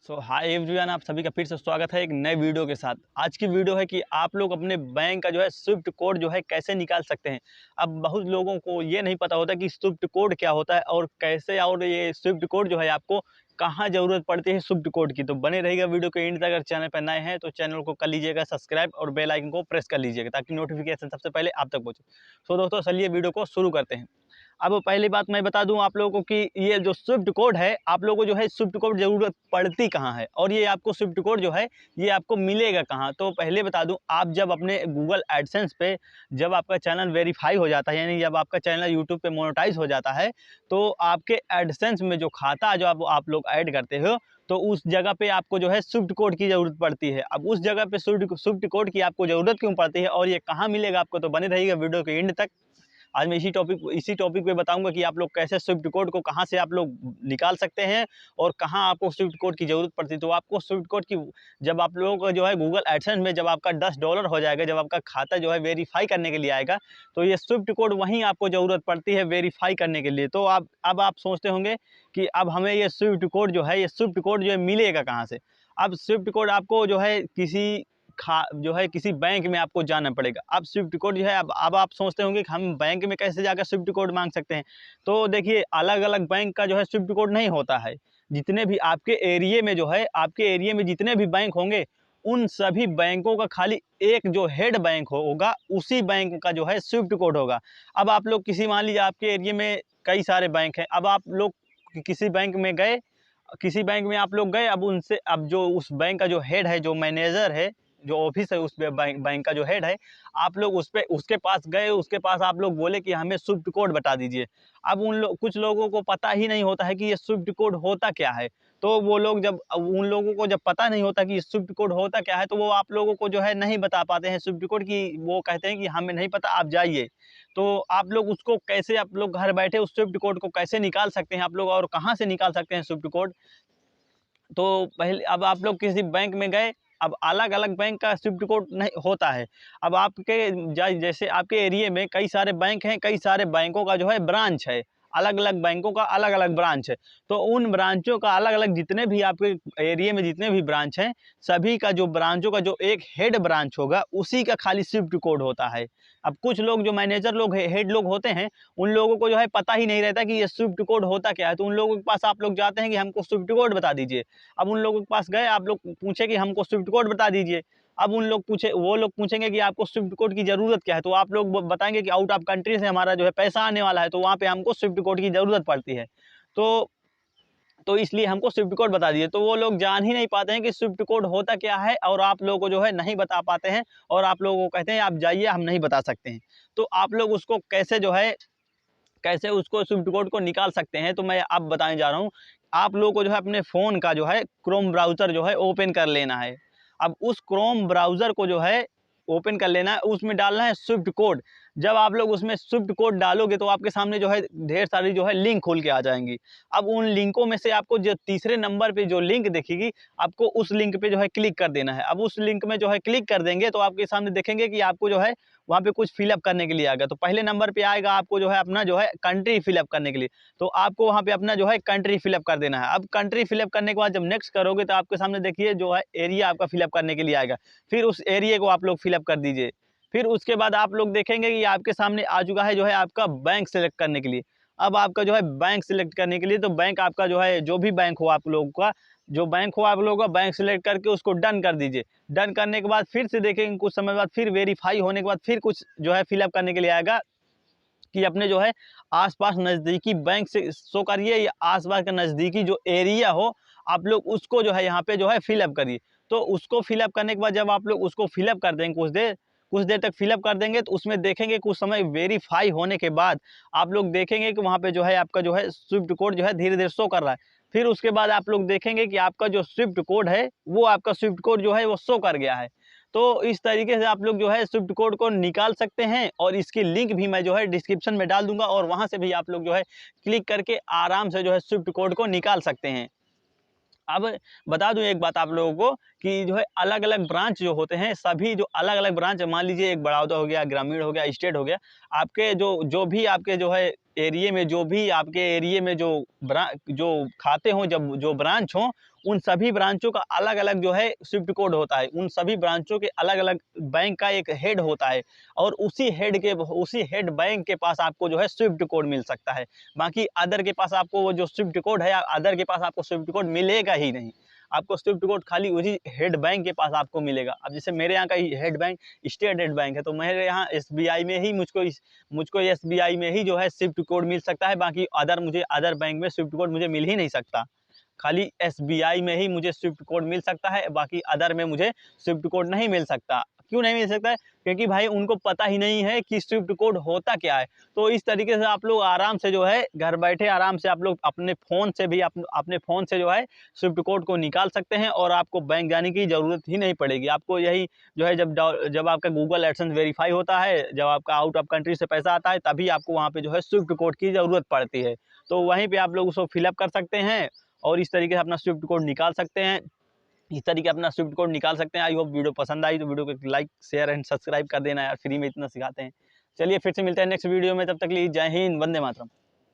Hi everyone, आप सभी का फिर से स्वागत है एक नए वीडियो के साथ। आज की वीडियो है कि आप लोग अपने बैंक का जो है स्विफ्ट कोड जो है कैसे निकाल सकते हैं। अब बहुत लोगों को ये नहीं पता होता कि स्विफ्ट कोड क्या होता है और कैसे, और ये स्विफ्ट कोड जो है आपको कहाँ ज़रूरत पड़ती है स्विफ्ट कोड की। तो बने रहेगा वीडियो के एंड तक। अगर चैनल पर नए हैं तो चैनल को कर लीजिएगा सब्सक्राइब और बेल आइकन को प्रेस कर लीजिएगा ताकि नोटिफिकेशन सबसे पहले आप तक पहुँचे। तो दोस्तों चलिए वीडियो को शुरू करते हैं। अब पहली बात मैं बता दूं आप लोगों को कि ये जो स्विफ्ट कोड है, आप लोगों को जो है स्विफ्ट कोड ज़रूरत पड़ती कहाँ है और ये आपको स्विफ्ट कोड जो है ये आपको मिलेगा कहाँ। तो पहले बता दूं, आप जब अपने गूगल एडसेंस पे जब आपका चैनल वेरीफाई हो जाता है, यानी जब आपका चैनल यूट्यूब पे मोनेटाइज हो जाता है, तो आपके एडसेंस में जो खाता जो आप लोग ऐड करते हो, तो उस जगह पे आपको जो है स्विफ्ट कोड की ज़रूरत पड़ती है। अब उस जगह पे स्विफ्ट कोड की आपको ज़रूरत क्यों पड़ती है और ये कहाँ मिलेगा आपको, तो बने रहिएगा वीडियो के एंड तक। आज मैं इसी टॉपिक पे बताऊंगा कि आप लोग कैसे स्विफ्ट कोड को कहाँ से आप लोग निकाल सकते हैं और कहाँ आपको स्विफ्ट कोड की ज़रूरत पड़ती है। तो आपको स्विफ्ट कोड की जब आप लोगों का जो है गूगल एडसेंस में जब आपका $10 हो जाएगा, जब आपका खाता जो है वेरीफाई करने के लिए आएगा, तो ये स्विफ्ट कोड वहीं आपको ज़रूरत पड़ती है वेरीफाई करने के लिए। तो अब आप सोचते होंगे कि अब हमें ये स्विफ्ट कोड जो है मिलेगा कहाँ से। अब स्विफ्ट कोड आपको जो है किसी बैंक में आपको जाना पड़ेगा। अब स्विफ्ट कोड जो है, अब आप सोचते होंगे कि हम बैंक में कैसे जाकर स्विफ्ट कोड मांग सकते हैं। तो देखिए, अलग अलग बैंक का जो है स्विफ्ट कोड नहीं होता है। जितने भी आपके एरिए में जो है, आपके एरिए में जितने भी बैंक होंगे, उन सभी बैंकों का खाली एक जो हेड बैंक होगा, उसी बैंक का जो है स्विफ्ट कोड होगा। अब आप लोग मान लीजिए आपके एरिए में कई सारे बैंक हैं। अब आप लोग किसी बैंक में गए, किसी बैंक में आप लोग गए, अब उनसे, अब जो उस बैंक का जो हेड है, जो मैनेजर है, जो ऑफिस है उस बैंक का जो हेड है, आप लोग उसके पास गए, उसके पास आप लोग बोले कि हमें स्विफ्ट कोड बता दीजिए। अब कुछ लोगों को पता ही नहीं होता है कि ये स्विफ्ट कोड होता क्या है। तो वो लोग उन लोगों को जब पता नहीं होता कि ये स्विफ्ट कोड होता क्या है, तो वो आप लोगों को जो है नहीं बता पाते हैं स्विफ्ट कोड की। वो कहते हैं कि हमें नहीं पता, आप जाइए। तो आप लोग उसको कैसे, आप लोग घर बैठे उस स्विफ्ट कोड को कैसे निकाल सकते हैं आप लोग, और कहाँ से निकाल सकते हैं स्विफ्ट कोड। तो पहले, अब आप लोग किसी बैंक में गए, अब अलग अलग बैंक का स्विफ्ट कोड नहीं होता है। अब जैसे आपके एरिया में कई सारे बैंक हैं, कई सारे बैंकों का जो है ब्रांच है, अलग अलग बैंकों का अलग अलग ब्रांच है। तो उन ब्रांचों का अलग अलग, जितने भी आपके एरिया में जितने भी ब्रांच हैं, सभी का जो ब्रांचों का जो एक हेड ब्रांच होगा, उसी का खाली स्विफ्ट कोड होता है। अब कुछ लोग जो मैनेजर लोग हेड लोग होते हैं, उन लोगों को जो है पता ही नहीं रहता कि ये स्विफ्ट कोड होता क्या है। तो उन लोगों के पास आप लोग जाते हैं कि हमको स्विफ्ट कोड बता दीजिए। अब उन लोगों के पास गए, आप लोग पूछे कि हमको स्विफ्ट कोड बता दीजिए। अब वो लोग पूछेंगे कि आपको स्विफ्ट कोड की ज़रूरत क्या है, तो आप लोग बताएंगे कि आउट ऑफ कंट्री से हमारा जो है पैसा आने वाला है, तो वहाँ पे हमको स्विफ्ट कोड की ज़रूरत पड़ती है। तो इसलिए हमको स्विफ्ट कोड बता दीजिए। तो वो लोग जान ही नहीं पाते हैं कि स्विफ्ट कोड होता क्या है, और आप लोगों को जो है नहीं बता पाते हैं, और आप लोगों को कहते हैं आप जाइए, हम नहीं बता सकते हैं। तो आप लोग उसको कैसे उसको स्विफ्ट कोड को निकाल सकते हैं, तो मैं अब बताने जा रहा हूँ। आप लोगों को जो है अपने फ़ोन का जो है क्रोम ब्राउज़र जो है ओपन कर लेना है। अब उस क्रोम ब्राउज़र को जो है ओपन कर लेना है, उसमें डालना है स्विफ्ट कोड। जब आप लोग उसमें स्विफ्ट कोड डालोगे, तो आपके सामने जो है ढेर सारी जो है लिंक खुल के आ जाएंगी। अब उन लिंकों में से आपको जो तीसरे नंबर पे जो लिंक दिखेगी, आपको उस लिंक पे जो है क्लिक कर देना है। अब उस लिंक में जो है क्लिक कर देंगे, तो आपके सामने देखेंगे कि आपको जो है वहाँ पे कुछ फिलअप करने के लिए आएगा। तो पहले नंबर पे आएगा आपको जो है अपना जो है कंट्री फिलअप करने के लिए। तो आपको वहाँ पे अपना जो है कंट्री फिलअप कर देना है। अब कंट्री फिलअप करने के बाद जब नेक्स्ट करोगे, तो आपके सामने देखिए जो है एरिया आपका फिलअप करने के लिए आएगा। फिर उस एरिया को आप लोग फिलअप कर दीजिए। फिर उसके बाद आप लोग देखेंगे कि आपके सामने आ चुका है जो है आपका बैंक सेलेक्ट करने के लिए। अब आपका जो है बैंक सेलेक्ट करने के लिए, तो बैंक आपका जो है, जो भी बैंक हो आप लोगों का, जो बैंक हो आप लोगों का, बैंक सेलेक्ट करके उसको डन कर दीजिए। डन करने के बाद फिर से देखेंगे कुछ समय बाद, फिर वेरीफाई होने के बाद फिर कुछ जो है फिलअप करने के लिए आएगा कि अपने जो है आसपास नज़दीकी बैंक से शो करिए, या आसपास का नज़दीकी जो एरिया हो, आप लोग उसको जो है यहाँ पे जो है फिलअप करिए। तो उसको फिलअप करने के बाद जब आप लोग उसको फिलअप कर देंगे, कुछ देर तक फिलअप कर देंगे, तो उसमें देखेंगे कुछ समय वेरीफाई होने के बाद आप लोग देखेंगे कि वहाँ पे जो है आपका जो है स्विफ्ट कोड जो है धीरे-धीरे शो कर रहा है। फिर उसके बाद आप लोग देखेंगे कि आपका जो स्विफ्ट कोड है, वो आपका स्विफ्ट कोड जो है वो शो कर गया है। तो इस तरीके से आप लोग जो है स्विफ्ट कोड को निकाल सकते हैं, और इसकी लिंक भी मैं जो है डिस्क्रिप्शन में डाल दूँगा, और वहाँ से भी आप लोग जो है क्लिक करके आराम से जो है स्विफ्ट कोड को निकाल सकते हैं। अब बता दूं एक बात आप लोगों को कि जो है अलग अलग ब्रांच जो होते हैं, सभी जो अलग अलग ब्रांच, मान लीजिए एक बड़ौदा हो गया, ग्रामीण हो गया, स्टेट हो गया, आपके जो भी आपके जो है एरिए में, जो भी आपके एरिए में जो खाते हों, जब जो ब्रांच हों, उन सभी ब्रांचों का अलग अलग जो है स्विफ्ट कोड होता है। उन सभी ब्रांचों के अलग अलग बैंक का एक हेड होता है और उसी हेड बैंक के पास आपको जो है स्विफ्ट कोड मिल सकता है। बाकी अदर के पास आपको वो जो स्विफ्ट कोड है, अदर के पास आपको स्विफ्ट कोड मिलेगा ही नहीं। आपको स्विफ्ट कोड खाली उसी हेड बैंक के पास आपको मिलेगा। अब जैसे मेरे यहाँ का head bank state head bank है, तो मेरे यहाँ एसबीआई में ही मुझको एसबीआई में ही जो है स्विफ्ट कोड मिल सकता है। बाकी मुझे अदर बैंक में स्विफ्ट कोड मुझे मिल ही नहीं सकता। खाली एसबीआई में ही मुझे स्विफ्ट कोड मिल सकता है, बाकी अदर में मुझे स्विफ्ट कोड नहीं मिल सकता। क्यों नहीं मिल सकता है? क्योंकि भाई उनको पता ही नहीं है कि स्विफ्ट कोड होता क्या है। तो इस तरीके से आप लोग आराम से जो है घर बैठे आराम से आप लोग अपने फ़ोन से भी अपने फ़ोन से जो है स्विफ्ट कोड को निकाल सकते हैं और आपको बैंक जाने की ज़रूरत ही नहीं पड़ेगी। आपको यही जो है जब आपका गूगल एडसेंस वेरीफाई होता है, जब आपका आउट ऑफ कंट्री से पैसा आता है, तभी आपको वहाँ पे जो है स्विफ्ट कोड की ज़रूरत पड़ती है। तो वहीं पे आप लोग उसको फिलअप कर सकते हैं और इस तरीके से अपना स्विफ्ट कोड निकाल सकते हैं। इस तरीके अपना स्विफ्ट कोड निकाल सकते हैं। आई होप वीडियो पसंद आई तो वीडियो को लाइक शेयर एंड सब्सक्राइब कर देना यार, फ्री में इतना सिखाते हैं। चलिए फिर से मिलते हैं नेक्स्ट वीडियो में, तब तक के लिए जय हिंद, वंदे मातरम।